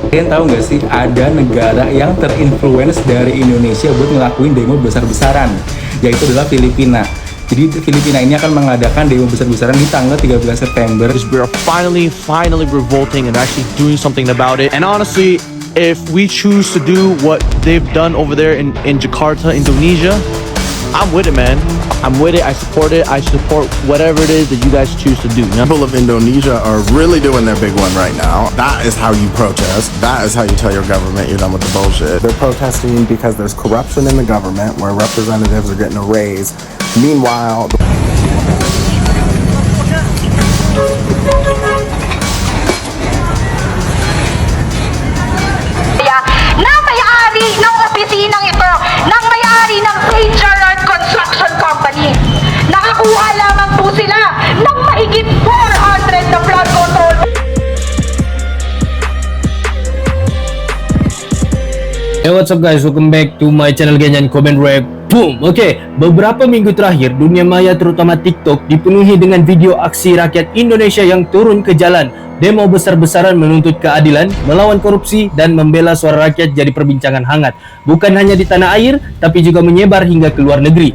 Kalian tahu nggak sih, ada negara yang terinfluence dari Indonesia buat ngelakuin demo besar-besaran, yaitu adalah Filipina. Jadi Filipina ini akan mengadakan demo besar-besaran di tanggal 13 September. We are finally revolting and actually doing something about it. And honestly, if we choose to do what they've done over there in Jakarta, Indonesia, I'm with it, man. I'm with it. I support it. I support whatever it is that you guys choose to do. People of Indonesia are really doing their big one right now. That is how you protest. That is how you tell your government you're done with the bullshit. They're protesting because there's corruption in the government where representatives are getting a raise. Meanwhile, ng may-ari ng opisinang ito, ng may-ari ng St. Gerard Construction Company. Nakakuha lamang po sila ng mahigit 400 na flood control. Hey, what's up guys, welcome back to my channel Ganyan Comment Rap. Boom. Oke, beberapa minggu terakhir dunia maya terutama TikTok dipenuhi dengan video aksi rakyat Indonesia yang turun ke jalan. Demo besar-besaran menuntut keadilan, melawan korupsi, dan membela suara rakyat jadi perbincangan hangat. Bukan hanya di tanah air, tapi juga menyebar hingga ke luar negeri.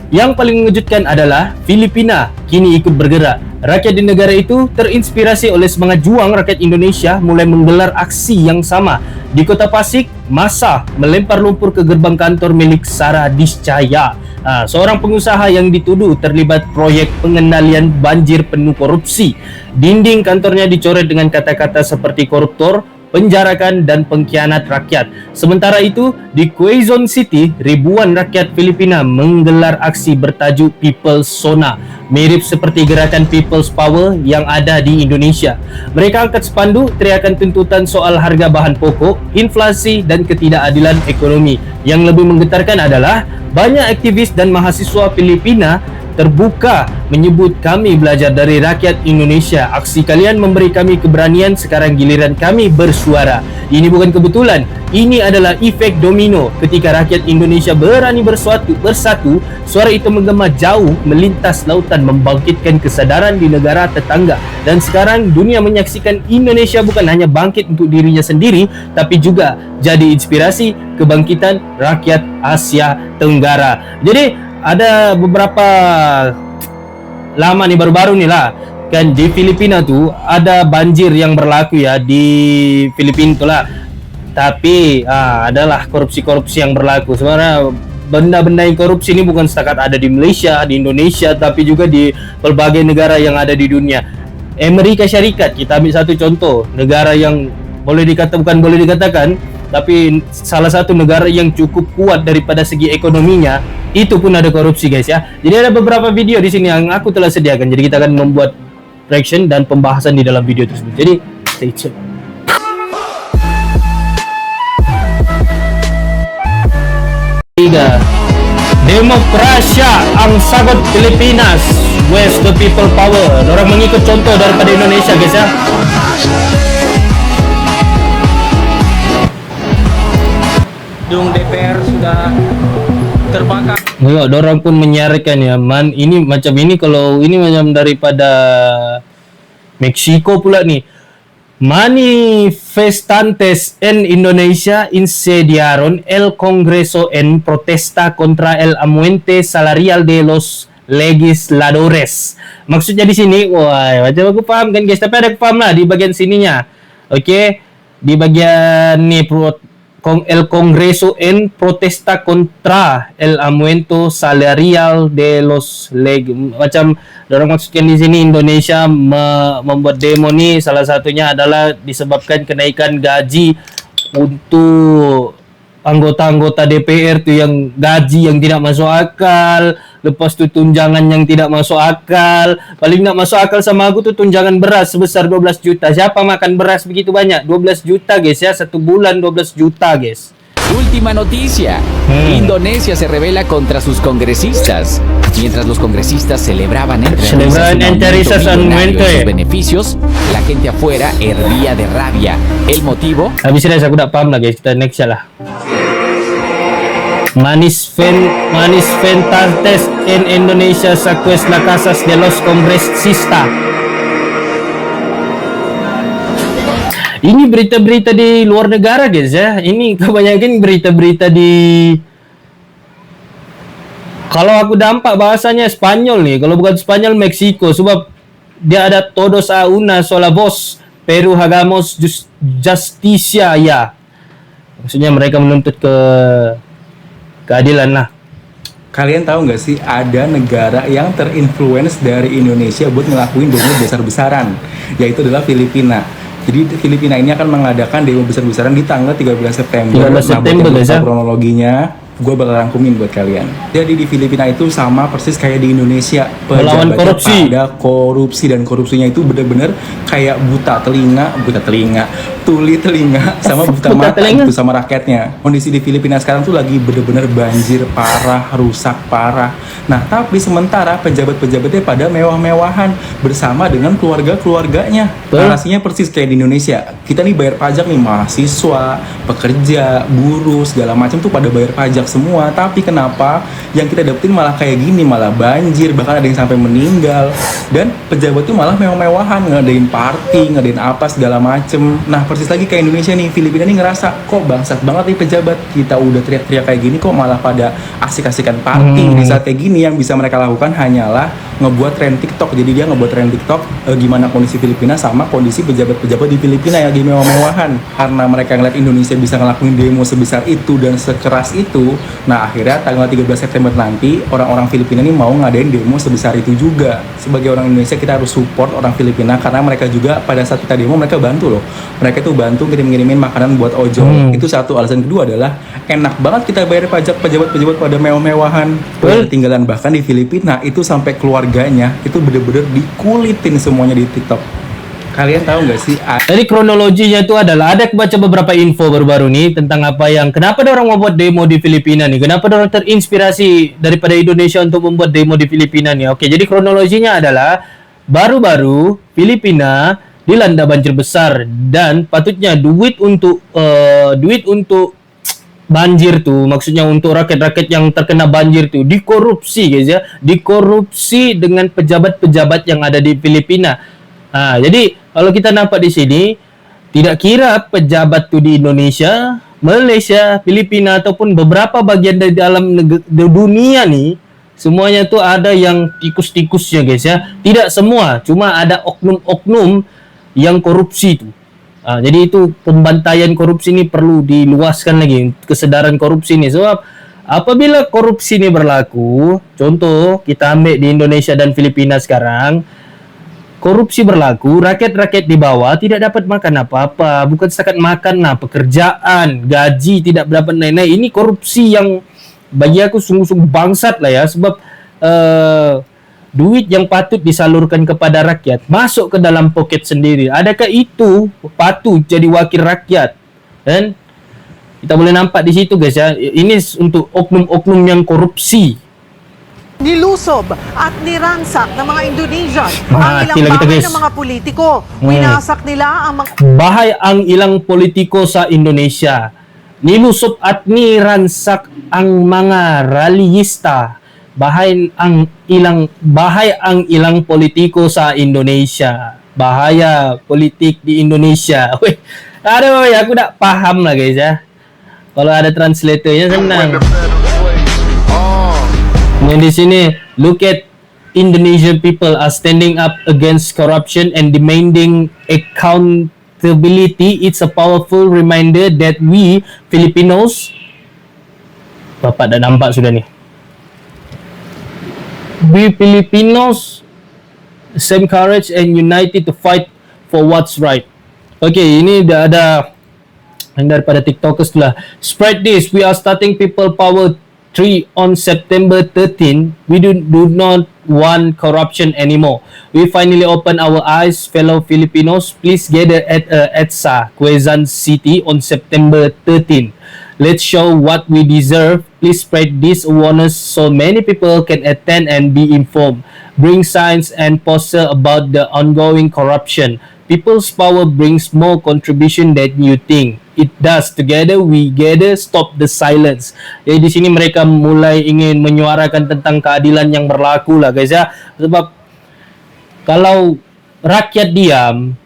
Yang paling mengejutkan adalah Filipina kini ikut bergerak. Rakyat di negara itu terinspirasi oleh semangat juang rakyat Indonesia mulai menggelar aksi yang sama. Di kota Pasig, massa melempar lumpur ke gerbang kantor milik Sara Discaya, seorang pengusaha yang dituduh terlibat proyek pengendalian banjir penuh korupsi. Dinding kantornya dicoret dengan kata-kata seperti koruptor, penjarakan, dan pengkhianat rakyat. Sementara itu, di Quezon City, ribuan rakyat Filipina menggelar aksi bertajuk People's Sona, mirip seperti gerakan People's Power yang ada di Indonesia. Mereka angkat spanduk teriakan tuntutan soal harga bahan pokok, inflasi, dan ketidakadilan ekonomi. Yang lebih menggetarkan adalah banyak aktivis dan mahasiswa Filipina terbuka menyebut, kami belajar dari rakyat Indonesia. Aksi kalian memberi kami keberanian, sekarang giliran kami bersuara. Ini bukan kebetulan, ini adalah efek domino. Ketika rakyat Indonesia berani bersatu, suara itu menggema jauh melintas lautan, membangkitkan kesadaran di negara tetangga. Dan sekarang dunia menyaksikan Indonesia bukan hanya bangkit untuk dirinya sendiri, tapi juga jadi inspirasi kebangkitan rakyat Asia Tenggara. Jadi ada beberapa lama nih, baru-baru nih lah kan, di Filipina tuh ada banjir yang berlaku ya di Filipina tuh lah. Tapi adalah korupsi-korupsi yang berlaku. Sebenarnya benda-benda yang korupsi ini bukan setakat ada di Malaysia, di Indonesia, tapi juga di berbagai negara yang ada di dunia. Amerika Syarikat, kita ambil satu contoh, negara yang bukan boleh dikatakan, tapi salah satu negara yang cukup kuat daripada segi ekonominya, itu pun ada korupsi guys ya. Jadi ada beberapa video di sini yang aku telah sediakan. Jadi kita akan membuat reaction dan pembahasan di dalam video tersebut. Jadi stay tune. Tiga, Demokrasia ang sagot Pilipinas, West the people power. Orang mengikut contoh daripada Indonesia guys ya. Gedung DPR sudah terbakar. Ya, orang pun menyarankan ya, man, ini macam ini, kalau ini macam daripada Meksiko pula nih. Manifestantes en Indonesia incendiaron el Congreso en protesta contra el aumento salarial de los legisladores. Maksudnya di sini, wah, macam aku paham kan guys, tapi ada paham lah di bagian sininya. Oke, di bagian nih el Congreso en protesta contra el aumento salarial de los macam orang maksudkan di sini Indonesia membuat demo nih, salah satunya adalah disebabkan kenaikan gaji untuk anggota-anggota DPR tuh, yang gaji yang tidak masuk akal, lepas tu tunjangan yang tidak masuk akal. Paling nak masuk akal sama aku tuh tunjangan beras sebesar 12 juta. Siapa makan beras begitu banyak? 12 juta guys ya, satu bulan 12 juta guys. Última noticia. Indonesia se rebela contra sus congresistas. Mientras los congresistas celebraban entre risas sus beneficios, la gente afuera hervía de rabia. El motivo? Habis ini aku tak paham lah guys, kita next lah. manifestantes en Indonesia saques las casas de los congresistas. Ini berita-berita di luar negara guys ya. Ini kebanyakan berita-berita di, kalau aku dampak bahasanya Spanyol nih, kalau bukan Spanyol Meksiko, sebab dia ada todos a una sola voz, pero hagamos justicia ya. Maksudnya mereka menuntut keadilan lah. Kalian tahu nggak sih ada negara yang terinfluence dari Indonesia buat ngelakuin demo besar-besaran, yaitu adalah Filipina. Jadi Filipina ini akan mengadakan demo besar-besaran di tanggal 13 September. 13 September guys ya. Kronologinya gue bakal rangkumin buat kalian. Jadi di Filipina itu sama persis kayak di Indonesia. Melawan korupsi. Pada korupsi, dan korupsinya itu bener-bener kayak buta telinga, tuli telinga, sama buta mata itu sama rakyatnya. Kondisi di Filipina sekarang tuh lagi bener-bener banjir parah, rusak parah. Nah tapi sementara pejabat-pejabatnya pada mewah-mewahan bersama dengan keluarga-keluarganya. Narasinya persis kayak di Indonesia. Kita nih bayar pajak nih, mahasiswa, pekerja, buruh, segala macam tuh pada bayar pajak semua, tapi kenapa yang kita dapetin malah kayak gini, malah banjir, bahkan ada yang sampai meninggal, dan pejabat tuh malah mewah-mewahan, ngadain party, ngadain apa segala macem. Nah persis lagi kayak Indonesia nih, Filipina nih ngerasa kok bangsat banget nih pejabat, kita udah teriak-teriak kayak gini kok malah pada asik-asikan party. Di saat kayak gini yang bisa mereka lakukan hanyalah ngebuat tren TikTok. Jadi dia ngebuat tren TikTok gimana kondisi Filipina sama kondisi pejabat-pejabat di Filipina yang lagi mewah-mewahan. Karena mereka ngeliat Indonesia bisa ngelakuin demo sebesar itu dan sekeras itu, nah akhirnya tanggal 13 September nanti orang-orang Filipina ini mau ngadain demo sebesar itu juga. Sebagai orang Indonesia kita harus support orang Filipina, karena mereka juga pada saat kita demo mereka bantu loh. Mereka tuh bantu ngirim-ngirimin makanan buat ojol. Itu satu. Alasan kedua adalah enak banget kita bayar pajak, pejabat-pejabat pada mewah-mewahan. Ketinggalan bahkan di Filipina itu sampai keluarganya itu bener-bener dikulitin semuanya di TikTok. Kalian tahu nggak sih? Jadi kronologinya itu adalah, ada baca beberapa info baru-baru nih tentang kenapa ada orang membuat demo di Filipina nih, kenapa ada orang terinspirasi daripada Indonesia untuk membuat demo di Filipina nih. Oke, jadi kronologinya adalah baru-baru Filipina dilanda banjir besar, dan patutnya duit untuk banjir tuh, maksudnya untuk rakyat-rakyat yang terkena banjir tuh dikorupsi guys ya, dikorupsi dengan pejabat-pejabat yang ada di Filipina. Nah, jadi kalau kita nampak di sini, tidak kira pejabat tuh di Indonesia, Malaysia, Filipina ataupun beberapa bagian dari dalam dunia nih, semuanya tuh ada yang tikus-tikusnya guys ya. Tidak semua, cuma ada oknum-oknum yang korupsi tuh. Nah, jadi itu pembantaian korupsi ini perlu diluaskan lagi, kesadaran korupsi ini. Sebab apabila korupsi ini berlaku, contoh kita ambil di Indonesia dan Filipina sekarang, korupsi berlaku, rakyat-rakyat di bawah tidak dapat makan apa-apa, bukan setakat makan lah, pekerjaan, gaji tidak dapat naik-naik. Ini korupsi yang bagi aku sungguh-sungguh bangsat lah ya, sebab duit yang patut disalurkan kepada rakyat masuk ke dalam poket sendiri. Adakah itu patut jadi wakil rakyat? Dan kita boleh nampak di situ guys ya, ini untuk oknum-oknum yang korupsi. Nilusob at niransak ng mga Indonesian ang ilang bahay ng mga politiko. Winasak nila ang mga bahay ang ilang politiko sa Indonesia. Nilusob at niransak ang mga rallyista. Bahay ang ilang politiko sa Indonesia. Bahaya politik di Indonesia. Weh, aku tak paham lah guys ya. Kalau ada translatornya senang. Dan di sini, look at Indonesian people are standing up against corruption and demanding accountability. It's a powerful reminder that we Filipinos, Bapak dah nampak sudah nih. We Filipinos, same courage and united to fight for what's right. Okay, ini dah ada yang daripada TikTokers lah. Spread this. We are starting people power 3 on September 13. We do not want corruption anymore. We finally open our eyes, fellow Filipinos. Please gather at EDSA, Quezon City on September 13. Let's show what we deserve. Please spread this awareness so many people can attend and be informed. Bring signs and poster about the ongoing corruption. People's power brings more contribution than you think. it does. Together we gather, stop the silence. Jadi di sini mereka mulai ingin menyuarakan tentang keadilan yang berlaku lah guys ya. Sebab kalau rakyat diam,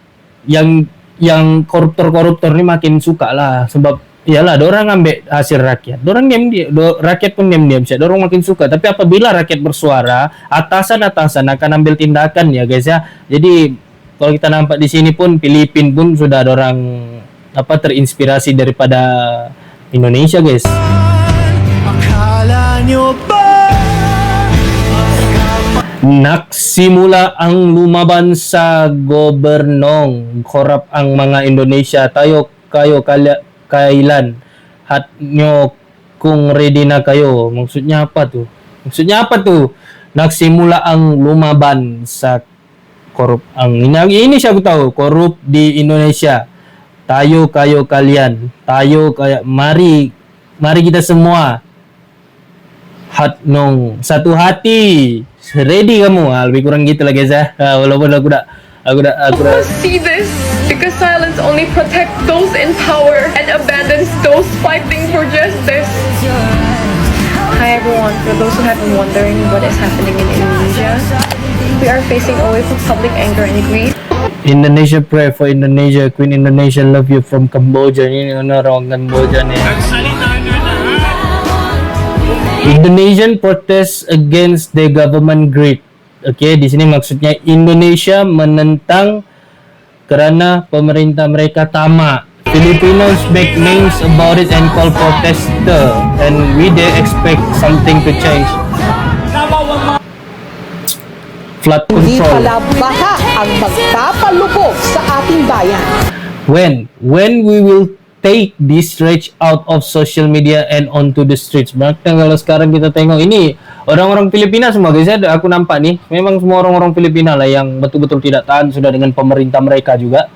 yang koruptor ni makin suka lah. Sebab iyalah, dorang ambil hasil rakyat. Dorang rakyat pun diam-diam saja. Dorang makin suka. Tapi apabila rakyat bersuara, atasan-atasan akan ambil tindakan ya guys ya. Jadi kalau kita nampak di sini pun Filipina pun sudah dorang terinspirasi daripada Indonesia guys. Nagsimula ang lumaban sa gobernong. Korap ang mga Indonesia. Tayo kayo kailan hat nyo kung ready na kayo. Maksudnya apa tuh? Nagsimula ang lumaban sa korup ang ini siya tahu korup di Indonesia. Tayo kayo kalian. Tayo kaya mari kita semua satu hati. Ready kamu? Lebih kurang gitu lah guys ya. Walaupun aku dah see this because silence only protects those in power and abandons those fighting for justice. Hi everyone, for those who have been wondering what is happening in Indonesia, we are facing a wave of public anger and greed. Indonesia, pray for Indonesia. Queen Indonesia, love you from Cambodia. Ini orang Cambodia nih. Indonesian protest against the government greed. Oke, di sini maksudnya Indonesia menentang karena pemerintah mereka tamak. Filipinos make names about it and call protester, and we dare expect something to change. Flood Hindi control. pala baha ang magpapalubog sa ating bayan. When we will take this stretch out of social media and onto the streets. Makanya kalau sekarang kita tengok ini orang-orang Filipina semua guys, aku nampak nih memang semua orang-orang Filipina lah yang betul-betul tidak tahan sudah dengan pemerintah mereka juga.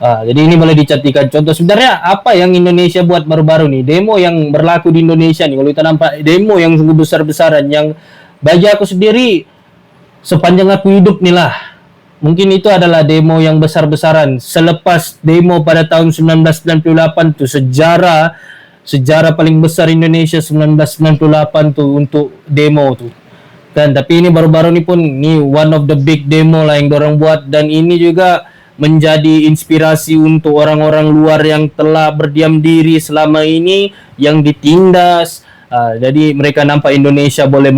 Jadi ini boleh dijadikan contoh. Sebenarnya apa yang Indonesia buat baru-baru nih, demo yang berlaku di Indonesia nih, kalau kita nampak demo yang sungguh besar-besaran yang bagi aku sendiri sepanjang aku hidup nih lah, mungkin itu adalah demo yang besar-besaran selepas demo pada tahun 1998 tuh, sejarah paling besar Indonesia 1998 tuh untuk demo tuh kan. Tapi ini baru-baru ini pun ini one of the big demo lah yang dorang buat, dan ini juga menjadi inspirasi untuk orang-orang luar yang telah berdiam diri selama ini, yang ditindas. Jadi mereka nampak Indonesia boleh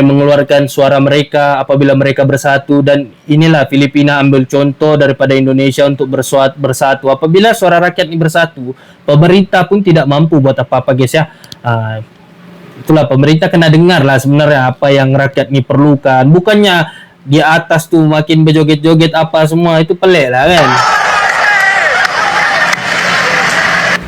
mengeluarkan suara mereka apabila mereka bersatu, dan inilah Filipina ambil contoh daripada Indonesia untuk bersatu. Apabila suara rakyat ini bersatu, pemerintah pun tidak mampu buat apa-apa guys ya. Itulah pemerintah kena dengar lah sebenarnya apa yang rakyat ini perlukan. Bukannya di atas tuh makin berjoget-joget apa semua, itu pelik lah kan.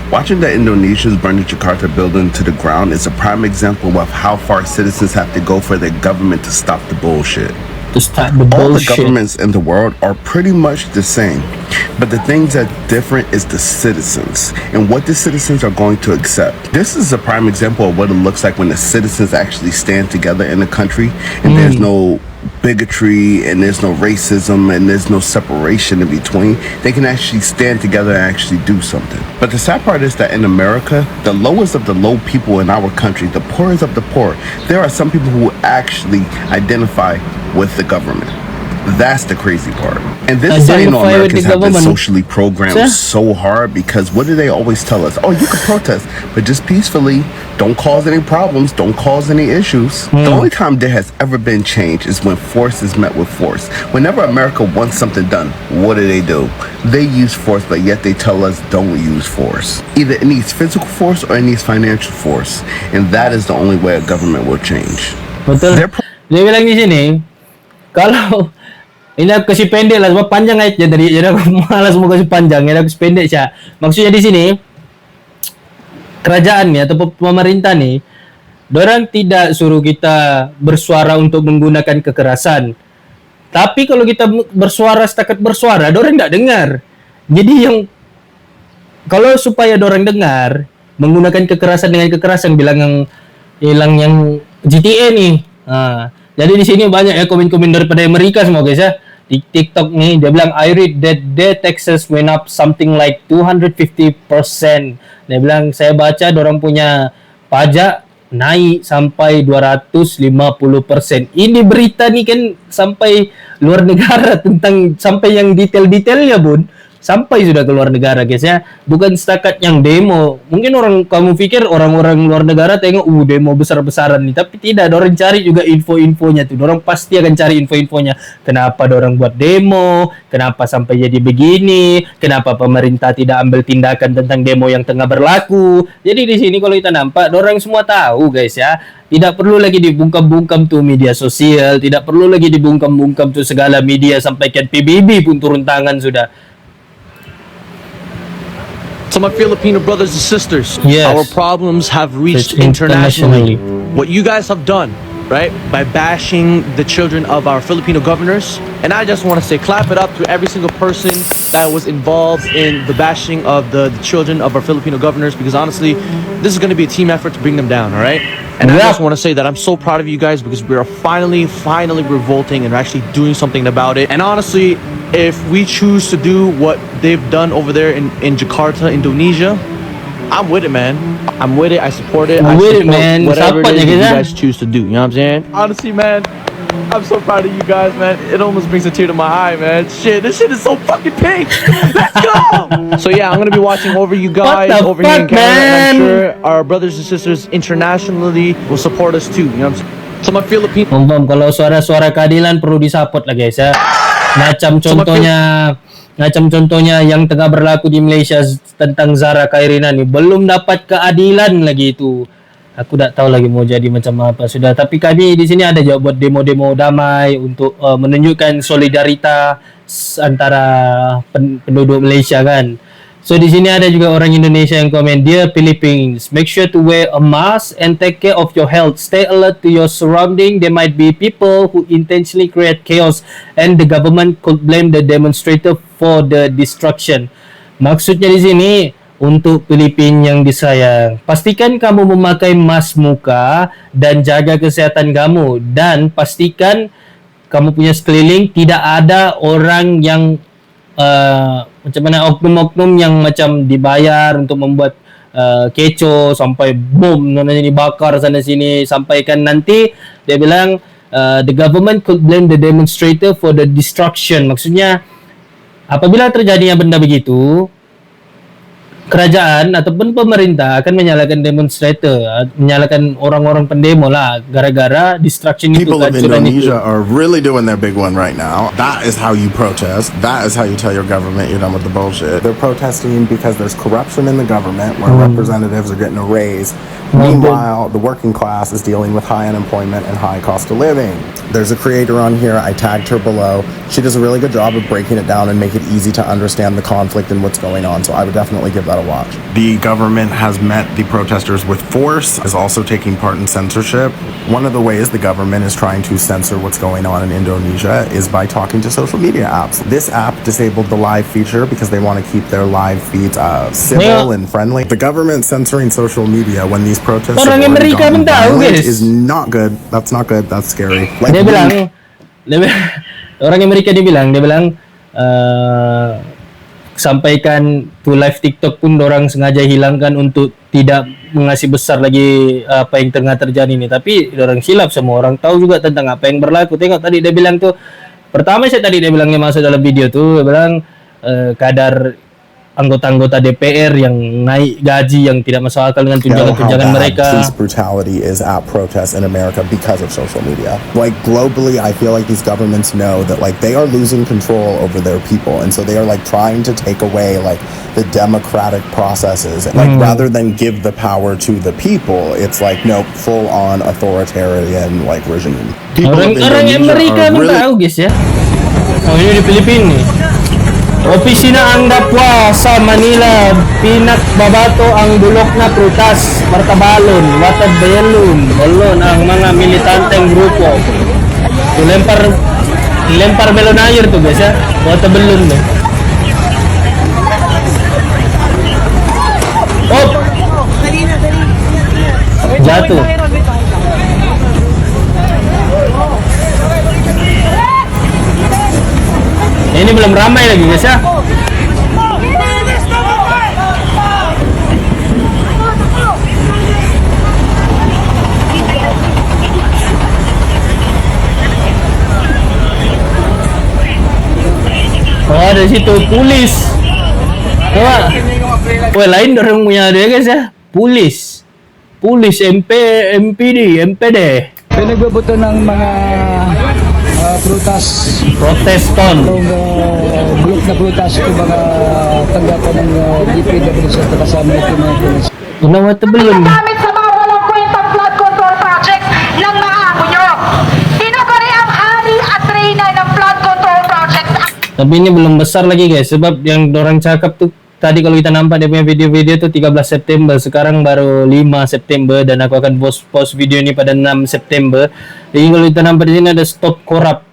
Watching the Indonesians burn the Jakarta building to the ground is a prime example of how far citizens have to go for their government to stop the bullshit. All the governments in the world are pretty much the same, but the things that different is the citizens and what the citizens are going to accept. This is a prime example of what it looks like when the citizens actually stand together in the country and there's no bigotry and there's no racism and there's no separation in between. They can actually stand together and actually do something. But the sad part is that in America, the lowest of the low people in our country, the poorest of the poor, there are some people who actually identify with the government. That's the crazy part. And this is how you know Americans have been socially programmed so hard, because what do they always tell us? Oh, you can protest, but just peacefully. Don't cause any problems. Don't cause any issues. The only time there has ever been change is when force is met with force. Whenever America wants something done, what do? They use force, but yet they tell us don't use force. Either it needs physical force or it needs financial force. And that is the only way a government will change. Betul. Dia bilang di sini, kalau ini aku kasih pendek lah sebab panjang ayatnya tadi, jadi aku malas mau kasih panjang, jadi aku kasih pendek saja. Maksudnya di sini kerajaan nih atau pemerintah nih, dorang tidak suruh kita bersuara untuk menggunakan kekerasan. Tapi kalau kita bersuara setakat bersuara, dorang tidak dengar. Jadi yang kalau supaya dorang dengar, menggunakan kekerasan dengan kekerasan, bilang yang GTA nih. Jadi di sini banyak ya komen-komen daripada Amerika semua guys ya. TikTok nih, dia bilang I read that their taxes went up something like 250%. Dia bilang saya baca dorang punya pajak naik sampai 250%. Ini berita nih kan sampai luar negara, tentang sampai yang detail-detailnya Bun. Sampai sudah ke luar negara guys ya. Bukan setakat yang demo. Mungkin kamu pikir orang-orang luar negara tengok demo besar-besaran nih, tapi tidak, orang cari juga info-infonya tuh. Orang pasti akan cari info-infonya. Kenapa orang buat demo? Kenapa sampai jadi begini? Kenapa pemerintah tidak ambil tindakan tentang demo yang tengah berlaku? Jadi di sini kalau kita nampak orang semua tahu guys ya. Tidak perlu lagi dibungkam-bungkam tuh media sosial, tidak perlu lagi dibungkam-bungkam tuh segala media, sampaikan PBB pun turun tangan sudah. To my Filipino brothers and sisters, yes, our problems have reached internationally. What you guys have done, right, by bashing the children of our Filipino governors, and I just want to say clap it up to every single person that was involved in the bashing of the children of our Filipino governors, because honestly, this is going to be a team effort to bring them down, all right? And I just want to say that I'm so proud of you guys, because we are finally revolting and actually doing something about it. And honestly, if we choose to do what they've done over there in Jakarta, Indonesia, I'm with it, man. I'm with it. I support it. I support man. whatever it is that you Kita. guys choose to do. You know what I'm saying? Honestly, man, I'm so proud of you guys, man. It almost brings a tear to my eye, man. Shit, this shit is so fucking pink. Let's go. So yeah, I'm gonna be watching over you guys over here in Canada, and I'm sure our brothers and sisters internationally will support us too. You know what I'm saying? So my Filipino. Kalau suara-suara keadilan perlu disupport lah guys ya. Macam contohnya yang tengah berlaku di Malaysia tentang Zara Khairina nih, belum dapat keadilan lagi itu. Aku tak tahu lagi mau jadi macam apa sudah. Tapi kami di sini ada juga buat demo-demo damai untuk menunjukkan solidaritas antara penduduk Malaysia kan. So di sini ada juga orang Indonesia yang komen, "Dear Philippines, make sure to wear a mask and take care of your health. Stay alert to your surrounding. There might be people who intentionally create chaos and the government could blame the demonstrator for the destruction." Maksudnya di sini untuk Filipina yang disayang, pastikan kamu memakai mask muka dan jaga kesehatan kamu, dan pastikan kamu punya sekeliling tidak ada orang yang macam mana oknum-oknum yang macam dibayar untuk membuat kecoh sampai bom dibakar sana sini. Sampaikan nanti dia bilang the government could blame the demonstrator for the destruction. Maksudnya apabila terjadinya benda begitu, kerajaan ataupun pemerintah akan menyalahkan demonstrator, menyalahkan orang-orang pendemo lah, gara-gara destruction itu. People of Indonesia are really doing their big one right now. That is how you protest. That is how you tell your government you're done with the bullshit. They're protesting because there's corruption in the government, where representatives are getting a raise. Meanwhile, the working class is dealing with high unemployment and high cost of living. There's a creator on here, I tagged her below. She does a really good job of breaking it down and make it easy to understand the conflict and what's going on, so I would definitely give that a watch. The government has met the protesters with force, is also taking part in censorship. One of the ways the government is trying to censor what's going on in Indonesia is by talking to social media apps. This app disabled the live feature because they want to keep their live feeds civil and friendly. The government censoring social media when these protests have already gone violent is not good. That's not good. That's scary. Like, Dia bilang orang Amerika dia bilang sampaikan to live TikTok pun orang sengaja hilangkan untuk tidak mengasih besar lagi apa yang tengah terjadi ini. Tapi orang silap, semua orang tahu juga tentang apa yang berlaku. Tengok tadi dia bilang tuh, pertama dia bilangnya masuk dalam video tuh, dia bilang kadar anggota-anggota DPR yang naik gaji yang tidak masuk akal dengan tunjangan-tunjangan mereka. Police brutality is at protests in America because of social media. Like globally, I feel like these governments know that like they are losing control over their people, and so they are like trying to take away like the democratic processes. Like rather than give the power to the people, it's like no, full on authoritarian like regime. Orang Amerika memang tahu guys ya. Oh ini di Filipina nih. Opisina ang Dapwa sa Manila, pinakbabato ang bulok na prutas, martabalon, watad bayalon, balon ang mga militanteng grupo. Lempar balon air tuh guys ya, watad balon tuh. Oh, jatuh. ini belum ramai lagi guys ya. Oh, ada situ polis. Wah, lain dorong punya dia guys ya. Polis, MPD. Pinagbubuto ng mga proteston. Group na prutas ito mga tanggapan ng DPWH at kasama ito mga pulis. Ginawa ito belum? Gamit sa mga walang kwentang flood control projects ng mga amo nyo. Tinagari ang hari at reyna ng flood control projects. Tapi ini belum besar lagi guys, sebab yang orang cakap tuh tadi kalau kita nampak dia punya video-video tuh 13 September, sekarang baru 5 September dan aku akan post video ini pada 6 September. Jadi kalau kita nampak di sini ada stop corruption.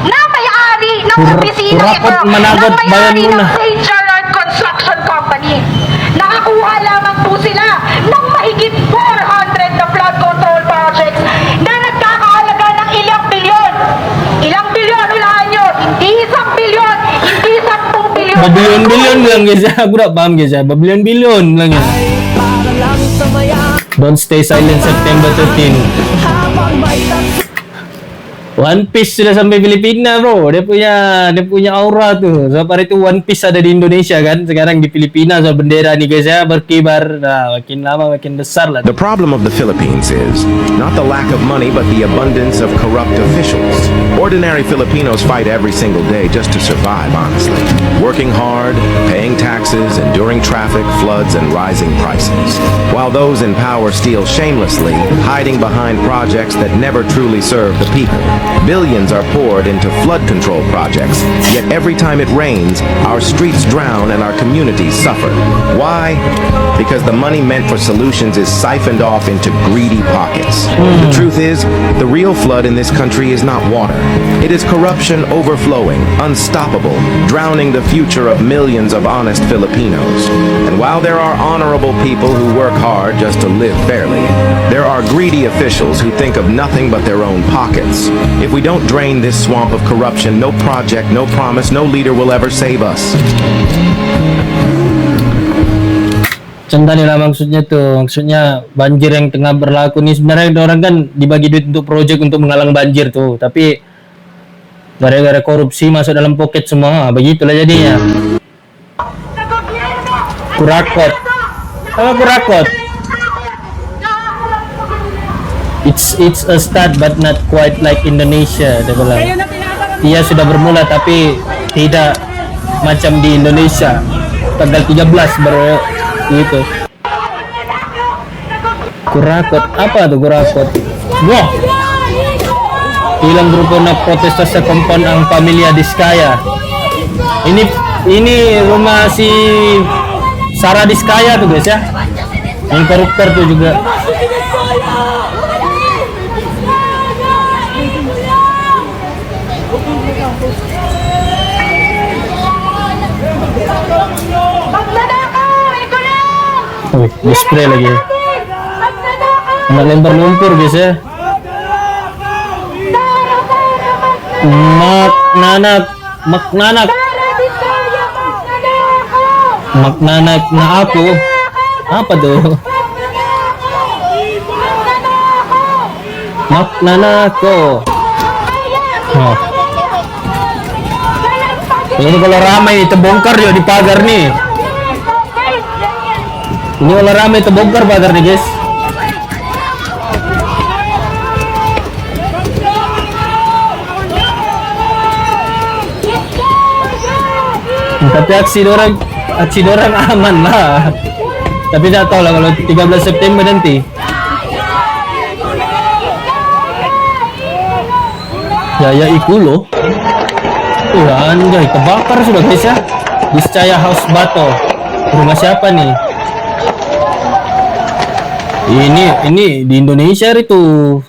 Na may-ari ng opisina Kurakot ito managot ng bayan may-ari muna. ng St. Gerard Construction Company. Nakakuha lamang po sila ng mahigit 400 na flood control projects na nagkakahalaga ng ilang bilyon. Ilang bilyon, ulaan nyo, hindi 1 bilyon, hindi 10 bilyon. Berbilion-bilion lang guys ya, aku tak paham guys ya, berbilion-bilion lang ya. Don't stay silent September 13. One Piece sudah sampai Filipina bro, dia punya aura tuh. Sebab hari itu One Piece ada di Indonesia kan, sekarang di Filipina so bendera nih guys ya berkibar. Nah, makin lama makin besar lah. The problem of the Philippines is not the lack of money but the abundance of corrupt officials. Ordinary Filipinos fight every single day just to survive, honestly. Working hard, paying taxes, enduring traffic, floods, and rising prices. While those in power steal shamelessly, hiding behind projects that never truly serve the people. Billions are poured into flood control projects, yet every time it rains, our streets drown and our communities suffer. Why? Because the money meant for solutions is siphoned off into greedy pockets. The truth is, the real flood in this country is not water. It is corruption overflowing, unstoppable, drowning the future of millions of honest Filipinos. And while there are honorable people who work hard just to live fairly, there are greedy officials who think of nothing but their own pockets. If we don't drain this swamp of corruption, no project, no promise, no leader will ever save us. Contoh nila maksudnya tuh, maksudnya banjir yang tengah berlaku nih sebenarnya orang kan dibagi duit untuk project untuk menghalang banjir tuh, tapi gara-gara korupsi masuk dalam pocket semua, begitulah jadinya. Kurakot, apa kurakot? It's a start but not quite like Indonesia, dia bilang. Ia sudah bermula tapi tidak macam di Indonesia. Tanggal 13 baru gitu. Kurakot, apa tuh kurakot? Wah. Ilang grupo na protestas sa compound ang Pamilya Diskaya. Ini rumah si Sara Diskaya tuh guys ya. Yang koruptor tuh juga. Di-spray lagi. Lempar lumpur guys ya. Maknanak na ako. Apa tuh? Maknanako. Oh. Ini kalau ramai terbongkar juga di pagar nih. Ini kalau ramai terbongkar pagar nih guys. Tapi aksi dorang aman lah. Tapi tidak tahu lah kalau 13 September nanti. Ya Ikulo. Anjay, kebakar sudah guys ya. Discaya House Bato. Rumah siapa nih? Ini di Indonesia itu.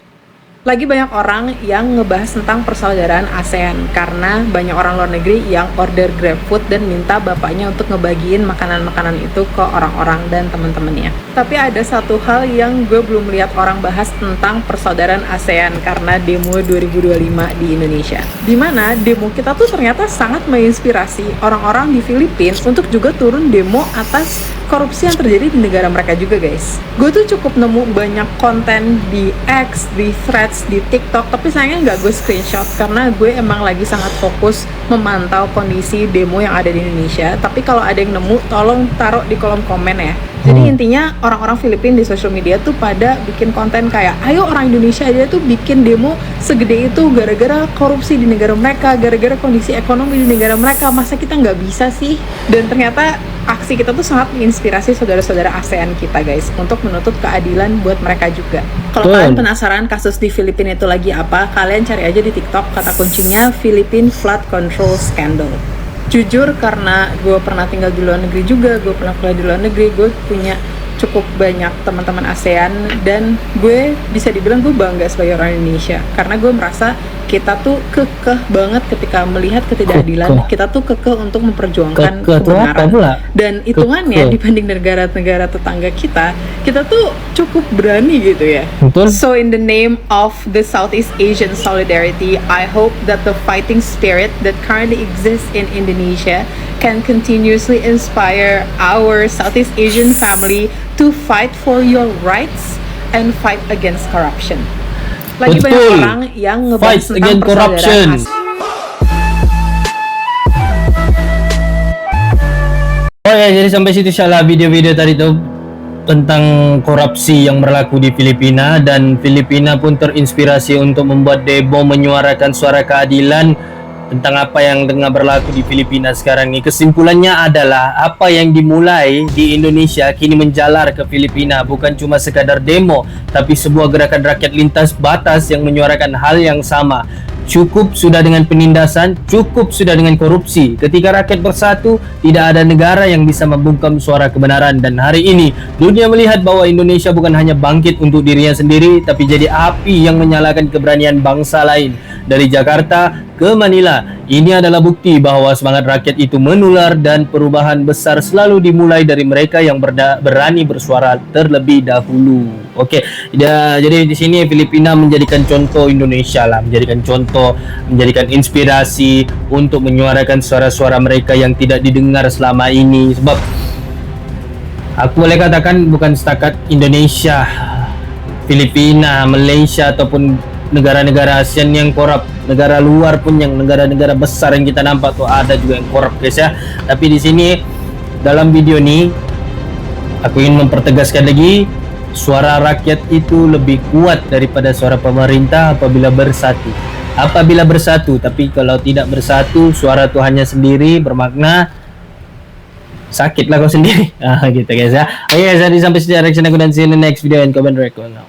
Lagi banyak orang yang ngebahas tentang persaudaraan ASEAN karena banyak orang luar negeri yang order GrabFood dan minta bapaknya untuk ngebagiin makanan-makanan itu ke orang-orang dan teman-temannya. Tapi ada satu hal yang gue belum lihat orang bahas tentang persaudaraan ASEAN karena demo 2025 di Indonesia. Dimana demo kita tuh ternyata sangat menginspirasi orang-orang di Filipina untuk juga turun demo atas korupsi yang terjadi di negara mereka juga, guys. Gue tuh cukup nemu banyak konten di X, di Threads, di TikTok, tapi sayangnya nggak gue screenshot karena gue emang lagi sangat fokus memantau kondisi demo yang ada di Indonesia. Tapi kalau ada yang nemu, tolong taruh di kolom komen ya. Jadi intinya orang-orang Filipina di social media tuh pada bikin konten kayak, ayo orang Indonesia aja tuh bikin demo segede itu gara-gara korupsi di negara mereka, gara-gara kondisi ekonomi di negara mereka, masa kita nggak bisa sih? Dan ternyata aksi kita tuh sangat menginspirasi saudara-saudara ASEAN kita, guys, untuk menuntut keadilan buat mereka juga. Kalau kalian penasaran kasus di Filipina itu lagi apa, kalian cari aja di TikTok, kata kuncinya Philippine Flood Control Scandal. Jujur, karena gue pernah tinggal di luar negeri juga, gue pernah kuliah di luar negeri, gue punya cukup banyak teman-teman ASEAN, dan gue bisa dibilang gue bangga sebagai orang Indonesia karena gue merasa kita tuh kekeh banget ketika melihat ketidakadilan. Kita tuh kekeh untuk memperjuangkan kebenaran. Dan hitungannya dibanding negara-negara tetangga kita tuh cukup berani gitu ya. So in the name of the Southeast Asian solidarity, I hope that the fighting spirit that currently exists in Indonesia can continuously inspire our Southeast Asian family to fight for your rights and fight against corruption. Lagi banyak orang yang ngebahas tentang persaudaraan ASEAN. Oh ya, jadi sampai situ insyaallah video-video tadi tuh tentang korupsi yang berlaku di Filipina, dan Filipina pun terinspirasi untuk membuat demo menyuarakan suara keadilan tentang apa yang tengah berlaku di Filipina sekarang ini. Kesimpulannya adalah apa yang dimulai di Indonesia kini menjalar ke Filipina, bukan cuma sekadar demo, tapi sebuah gerakan rakyat lintas batas yang menyuarakan hal yang sama. Cukup sudah dengan penindasan, cukup sudah dengan korupsi. Ketika rakyat bersatu, tidak ada negara yang bisa membungkam suara kebenaran. Dan hari ini, dunia melihat bahwa Indonesia bukan hanya bangkit untuk dirinya sendiri, tapi jadi api yang menyalakan keberanian bangsa lain. Dari Jakarta ke Manila, ini adalah bukti bahwa semangat rakyat itu menular dan perubahan besar selalu dimulai dari mereka yang berani bersuara terlebih dahulu. Oke, jadi di sini Filipina menjadikan contoh Indonesia lah, menjadikan contoh, menjadikan inspirasi untuk menyuarakan suara-suara mereka yang tidak didengar selama ini. Sebab aku boleh katakan bukan setakat Indonesia, Filipina, Malaysia ataupun negara-negara ASEAN yang korup, negara luar pun yang negara-negara besar yang kita nampak tuh ada juga yang korup, guys ya. Tapi di sini dalam video ini aku ingin mempertegaskan lagi, suara rakyat itu lebih kuat daripada suara pemerintah apabila bersatu. Apabila bersatu, tapi kalau tidak bersatu, suara tuh hanya sendiri, bermakna sakitlah kau sendiri. Gitu guys ya. Oke guys, jadi sampai sini reaction aku, dan see you in the next video and comment record now.